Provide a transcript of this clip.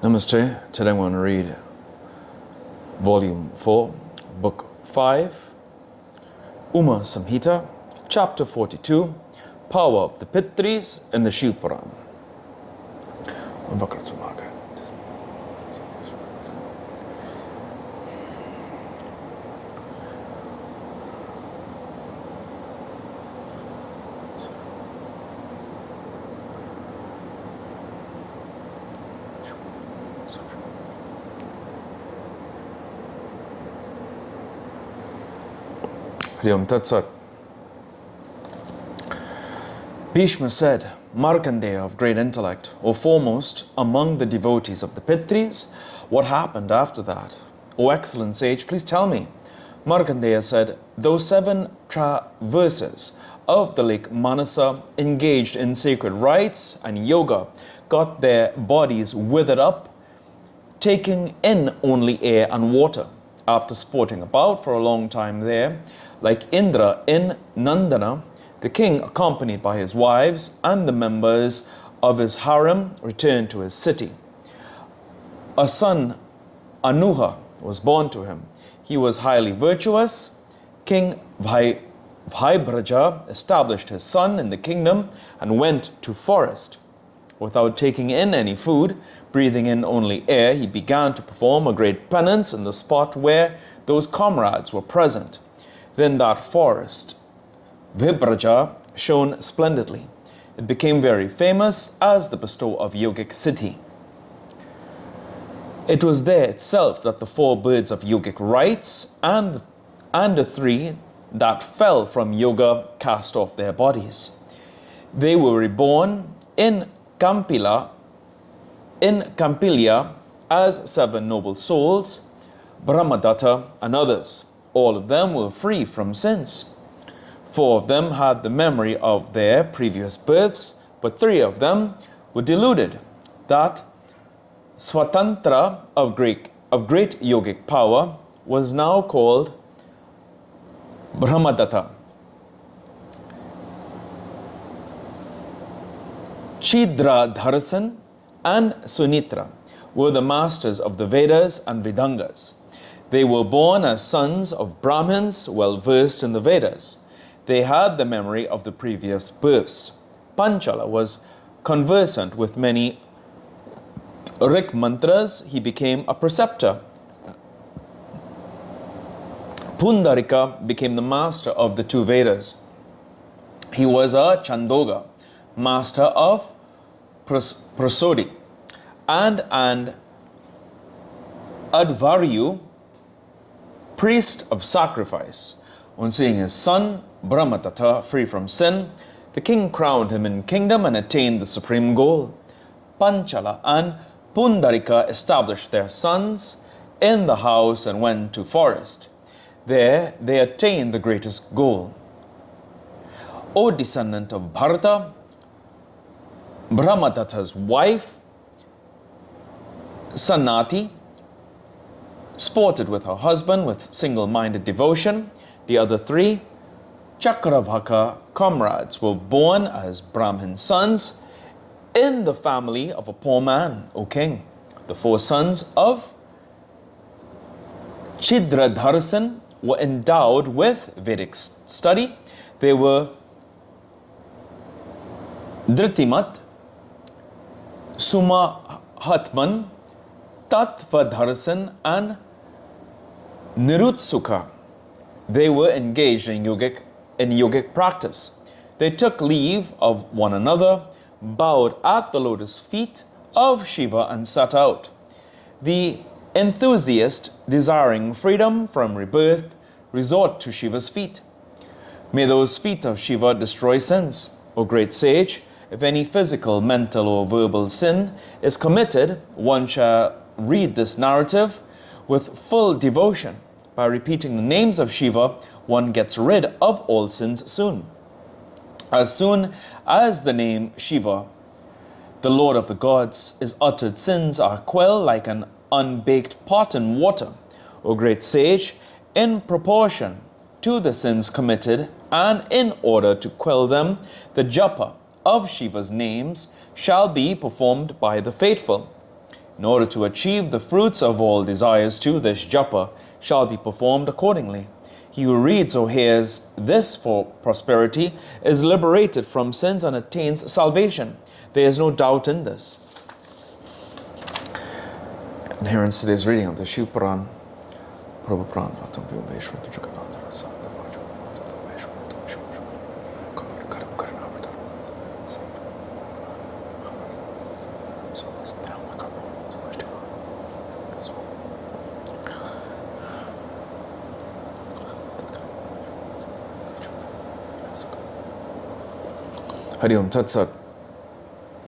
Namaste. Today I'm going to read Volume 4, Book 5, UmaSamhita, Chapter 42, Power of the Pitris in the Shiva Puran. Hriyam Tat Sat. Bhishma said, Markandeya of great intellect, or foremost among the devotees of the Pitris, what happened after that? O excellent sage, please tell me. Markandeya said, those 7 traverses of the lake Manasa engaged in sacred rites and yoga got their bodies withered up, taking in only air and water. After sporting about for a long time there, like Indra in Nandana, the king, accompanied by his wives and the members of his harem, returned to his city. A son, Anuha, was born to him. He was highly virtuous. King Bhaibraja established his son in the kingdom and went to forest. Without taking in any food, breathing in only air, he began to perform a great penance in the spot where those comrades were present. Then that forest, Vibhaja, shone splendidly. It became very famous as the bestower of yogic siddhi. It was there itself that the 4 birds of yogic rites and the 3 that fell from yoga cast off their bodies. They were reborn in Kampilia as 7 noble souls, Brahmadatta and others. All of them were free from sins. 4 of them had the memory of their previous births, but 3 of them were deluded. That Swatantra of great yogic power was now called Brahmadatta. Chidradharsan and Sunitra were the masters of the Vedas and Vedangas. They were born as sons of Brahmins well versed in the Vedas. They had the memory of the previous births. Panchala was conversant with many Rik mantras. He became a preceptor. Pundarika became the master of the 2 Vedas. He was a Chandoga, master of Prasodi, and an Advaryu, priest of sacrifice. On seeing his son, Brahmadatta, free from sin, the king crowned him in kingdom and attained the supreme goal. Panchala and Pundarika established their sons in the house and went to forest. There they attained the greatest goal. O descendant of Bharata, Brahmadatta's wife, Sanati, sported with her husband with single-minded devotion. The other 3 Chakravaka comrades were born as Brahmin sons in the family of a poor man, O king. The 4 sons of Chidradharsan were endowed with Vedic study. They were Dritimat, Sumahatman, Tatvadharsan and Nirutsukha. They were engaged in yogic practice. They took leave of one another, bowed at the lotus feet of Shiva and set out. The enthusiast, desiring freedom from rebirth, resort to Shiva's feet. May those feet of Shiva destroy sins. O great sage, if any physical, mental or verbal sin is committed, one shall read this narrative with full devotion. By repeating the names of Shiva, one gets rid of all sins soon. As soon as the name Shiva, the Lord of the gods, is uttered, sins are quelled like an unbaked pot in water. O great sage, in proportion to the sins committed and in order to quell them, the japa of Shiva's names shall be performed by the faithful. in order to achieve the fruits of all desires too, this japa shall be performed accordingly. He who reads or hears this for prosperity is liberated from sins and attains salvation. There is no doubt in this. And here in today's reading of the Shiva Puran, Prabhu Puran, Hari Om Tat Sat.